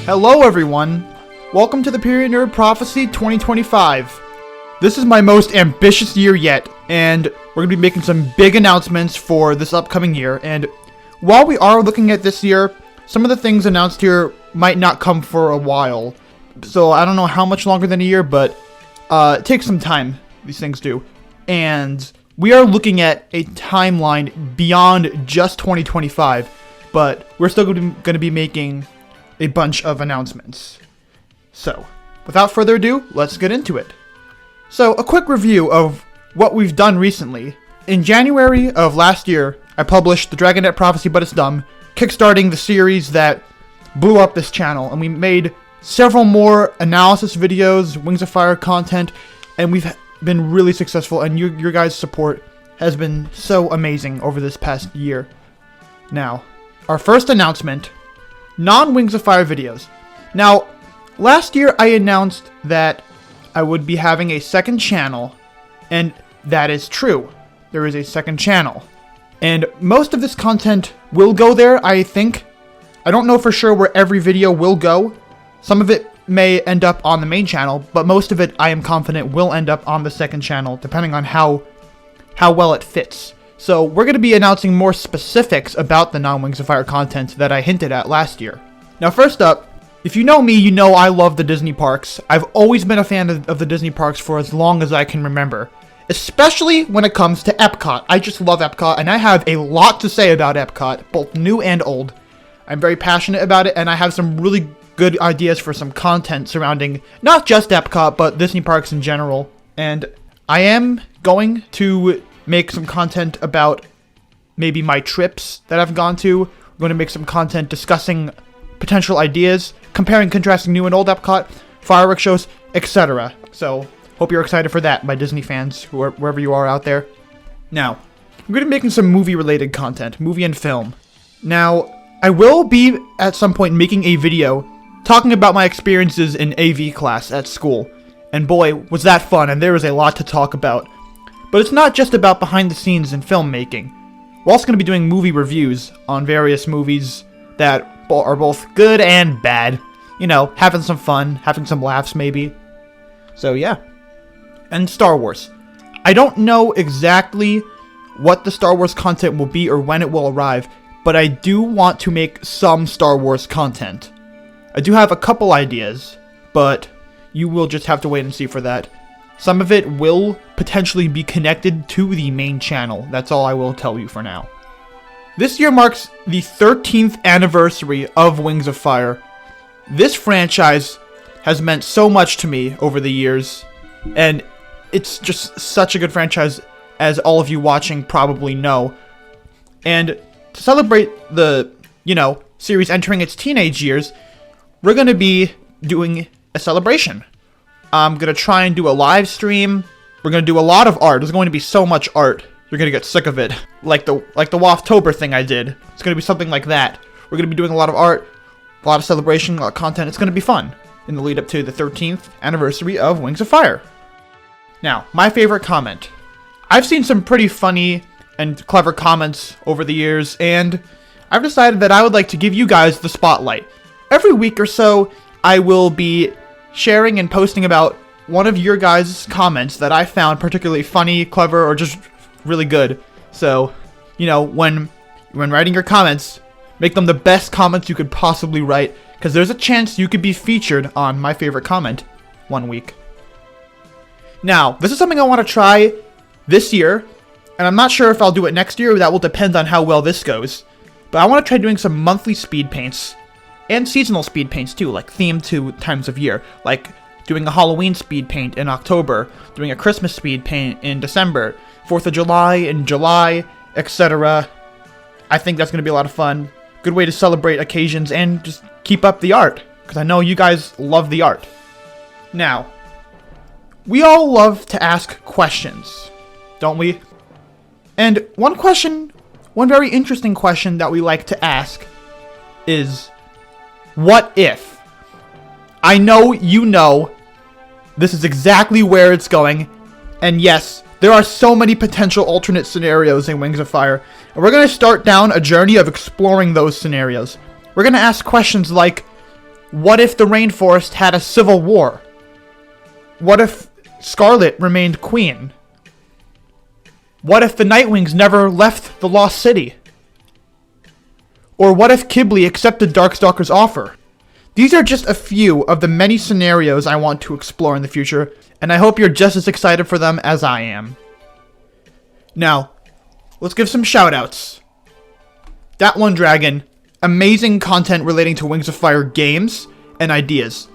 Hello everyone! Welcome to the PyrrhianNerd Prophecy 2025. This is my most ambitious year yet, and we're going to be making some big announcements for this upcoming year. And while we are looking at this year, some of the things announced here might not come for a while. So I don't know how much longer than a year, but it takes some time, these things do. And we are looking at a timeline beyond just 2025, but we're still going to be making a bunch of announcements. So, without further ado, let's get into it. So, a quick review of what we've done recently. In January of last year, I published the PyrrhianNerd Prophecy But It's Dumb, kickstarting the series that blew up this channel, and we made several more analysis videos, Wings of Fire content, and we've been really successful, and your guys' support has been so amazing over this past year. Now, our first announcement: non-Wings of Fire videos. Now, last year I announced that I would be having a second channel, and that is true. There is a second channel. And most of this content will go there, I think. I don't know for sure where every video will go. Some of it may end up on the main channel, but most of it I am confident will end up on the second channel, depending on how well it fits. So we're going to be announcing more specifics about the non-Wings of Fire content that I hinted at last year. Now first up, if you know me, you know I love the Disney parks. I've always been a fan of the Disney parks for as long as I can remember. Especially when it comes to Epcot. I just love Epcot, and I have a lot to say about Epcot, both new and old. I'm very passionate about it, and I have some really good ideas for some content surrounding not just Epcot, but Disney parks in general. And I am going to make some content about maybe my trips that I've gone to. We're going to make some content discussing potential ideas, comparing, contrasting new and old Epcot, fireworks shows, etc. So, hope you're excited for that, my Disney fans, wherever you are out there. Now, I'm going to be making some movie-related content, movie and film. Now, I will be, at some point, making a video talking about my experiences in AV class at school. And boy, was that fun, and there was a lot to talk about. But it's not just about behind the scenes in filmmaking. We're also going to be doing movie reviews on various movies that are both good and bad. You know, having some fun, having some laughs maybe. So yeah. And Star Wars. I don't know exactly what the Star Wars content will be or when it will arrive, but I do want to make some Star Wars content. I do have a couple ideas, but you will just have to wait and see for that. Some of it will potentially be connected to the main channel. That's all I will tell you for now. This year marks the 13th anniversary of Wings of Fire. This franchise has meant so much to me over the years, and it's just such a good franchise, as all of you watching probably know. And to celebrate the, series entering its teenage years, we're going to be doing a celebration. I'm going to try and do a live stream. We're going to do a lot of art. There's going to be so much art. You're going to get sick of it. Like the Waftober thing I did. It's going to be something like that. We're going to be doing a lot of art, a lot of celebration, a lot of content. It's going to be fun in the lead up to the 13th anniversary of Wings of Fire. Now, my favorite comment. I've seen some pretty funny and clever comments over the years, and I've decided that I would like to give you guys the spotlight. Every week or so, I will be sharing and posting about one of your guys' comments that I found particularly funny, clever, or just really good. So, when writing your comments, make them the best comments you could possibly write, because there's a chance you could be featured on my favorite comment one week. Now, this is something I want to try this year, and I'm not sure if I'll do it next year. That will depend on how well this goes. But I want to try doing some monthly speed paints, and seasonal speed paints too, like themed to times of year, like doing a Halloween speed paint in October, doing a Christmas speed paint in December, 4th of July in July, etc. I think that's going to be a lot of fun. Good way to celebrate occasions and just keep up the art, because I know you guys love the art. Now, we all love to ask questions, don't we? And one very interesting question that we like to ask is, what if? I know you know this is exactly where it's going, and yes, there are so many potential alternate scenarios in Wings of Fire, and we're going to start down a journey of exploring those scenarios. We're going to ask questions like, What if the rainforest had a civil war? What if Scarlet remained queen? What if the Nightwings never left the Lost City? Or what if Kibble accepted Darkstalker's offer? These are just a few of the many scenarios I want to explore in the future, and I hope you're just as excited for them as I am. Now, let's give some shoutouts. That One Dragon, amazing content relating to Wings of Fire games and ideas.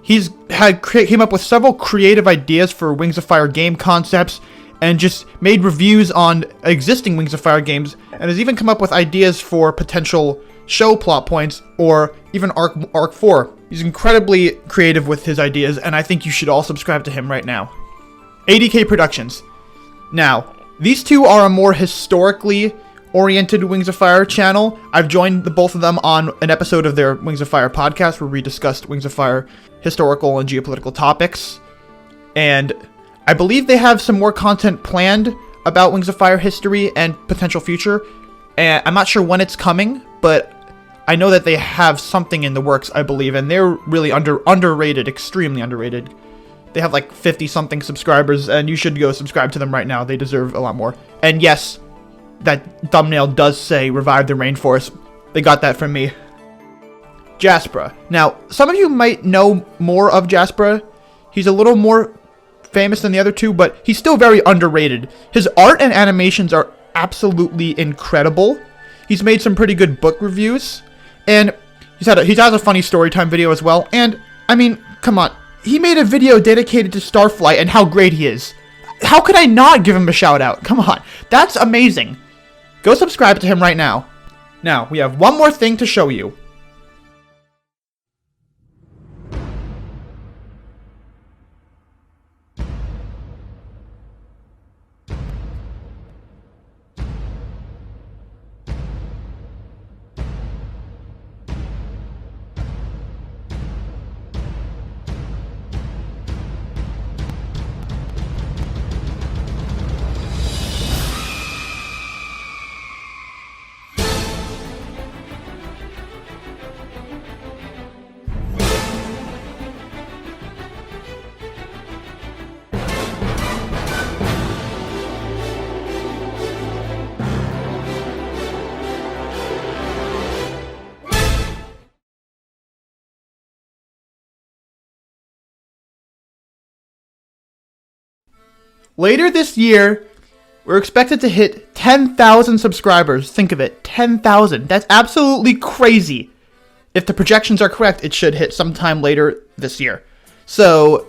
He's came up with several creative ideas for Wings of Fire game concepts and just made reviews on existing Wings of Fire games, and has even come up with ideas for potential show plot points or even Arc 4. He's incredibly creative with his ideas, and I think you should all subscribe to him right now. ADK Productions. Now, these two are a more historically oriented Wings of Fire channel. I've joined the both of them on an episode of their Wings of Fire podcast where we discussed Wings of Fire historical and geopolitical topics. And I believe they have some more content planned about Wings of Fire history and potential future. And I'm not sure when it's coming, but I know that they have something in the works, I believe, and they're really underrated, extremely underrated. They have like 50-something subscribers, and you should go subscribe to them right now. They deserve a lot more. And yes, that thumbnail does say Revive the Rainforest. They got that from me. Jaspera. Now, some of you might know more of Jaspera. He's a little more famous than the other two, but he's still very underrated. His art and animations are absolutely incredible. He's made some pretty good book reviews, and he has a funny storytime video as well. And I mean, come on, he made a video dedicated to Starflight and how great he is. How could I not give him a shout out? Come on, that's amazing. Go subscribe to him right now. Now, we have one more thing to show you. Later this year, we're expected to hit 10,000 subscribers. Think of it, 10,000. That's absolutely crazy. If the projections are correct, it should hit sometime later this year. So,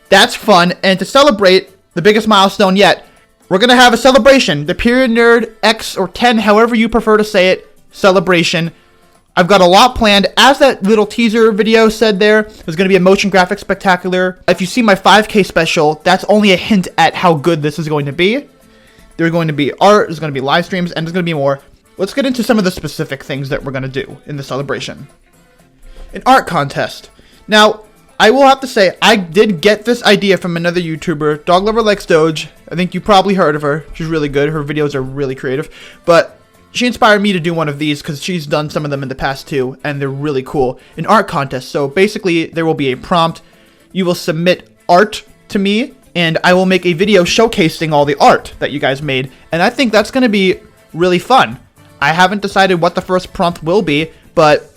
that's fun. And to celebrate the biggest milestone yet, we're going to have a celebration. The PyrrhianNerd X or 10, however you prefer to say it, celebration. I've got a lot planned. As that little teaser video said there's going to be a motion graphics spectacular. If you see my 5K special, that's only a hint at how good this is going to be. There's going to be art, there's going to be live streams, and there's going to be more. Let's get into some of the specific things that we're going to do in the celebration. An art contest. Now, I will have to say, I did get this idea from another YouTuber, Dog Lover Likes Doge. I think you probably heard of her. She's really good. Her videos are really creative. But she inspired me to do one of these because she's done some of them in the past too, and they're really cool. An art contest. So basically, there will be a prompt. You will submit art to me, and I will make a video showcasing all the art that you guys made. And I think that's going to be really fun. I haven't decided what the first prompt will be, but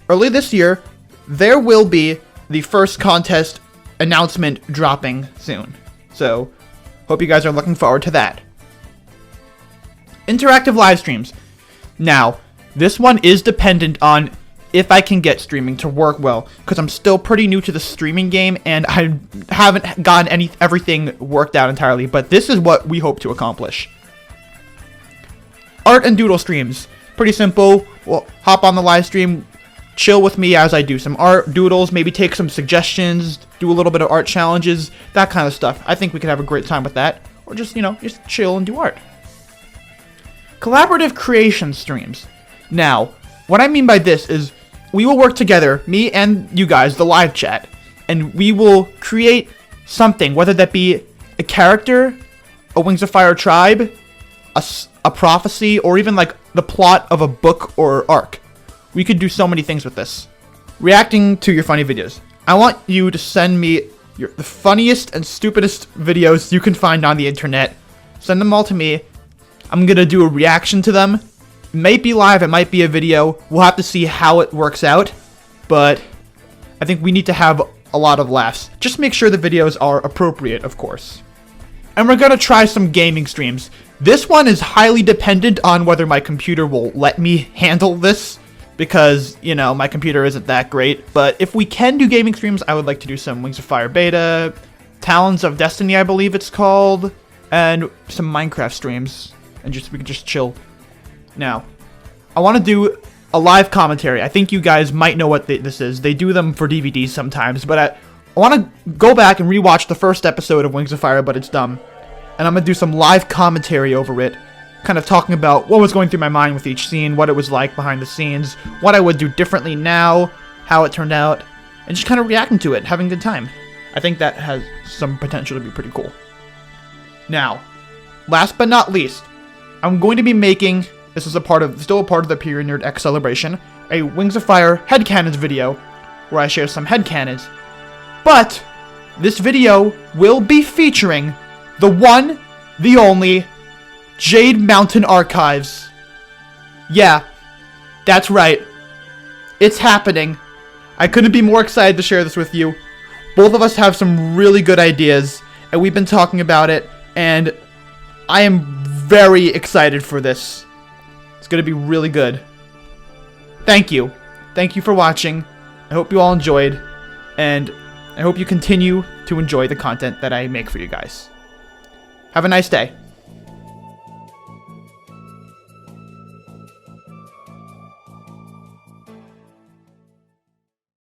early this year, there will be the first contest announcement dropping soon. So, hope you guys are looking forward to that. Interactive live streams. Now, this one is dependent on if I can get streaming to work well, because I'm still pretty new to the streaming game, and I haven't gotten everything worked out entirely, but this is what we hope to accomplish. Art and doodle streams. Pretty simple. Well, hop on the live stream, chill with me as I do some art, doodles, maybe take some suggestions, do a little bit of art challenges, that kind of stuff. I think we could have a great time with that. Or just, just chill and do art. Collaborative creation streams. Now, what I mean by this is we will work together, me and you guys, the live chat, and we will create something, whether that be a character, a Wings of Fire tribe, a prophecy, or even like the plot of a book or arc. We could do so many things with this. reacting to your funny videos. I want you to send me the funniest and stupidest videos you can find on the internet. Send them all to me. I'm gonna do a reaction to them. It might be live, it might be a video. We'll have to see how it works out. But I think we need to have a lot of laughs. Just make sure the videos are appropriate, of course. And we're gonna try some gaming streams. This one is highly dependent on whether my computer will let me handle this, because, you know, my computer isn't that great. But if we can do gaming streams, I would like to do some Wings of Fire beta, Talons of Destiny, I believe it's called, and some Minecraft streams, and we can just chill. Now, I want to do a live commentary. I think you guys might know what this is. They do them for DVDs sometimes, but I want to go back and rewatch the first episode of Wings of Fire, but it's dumb. And I'm going to do some live commentary over it, kind of talking about what was going through my mind with each scene, what it was like behind the scenes, what I would do differently now, how it turned out, and just kind of reacting to it, having a good time. I think that has some potential to be pretty cool. Now, last but not least, I'm going to be making, this is still a part of the PyrrhianNerd X celebration, a Wings of Fire headcanons video, where I share some headcanons. But this video will be featuring the one, the only, Jade Mountain Archives. Yeah, that's right. It's happening. I couldn't be more excited to share this with you. Both of us have some really good ideas, and we've been talking about it, and I am very excited for this. It's gonna be really good. Thank you. Thank you for watching. I hope you all enjoyed, and I hope you continue to enjoy the content that I make for you guys. Have a nice day.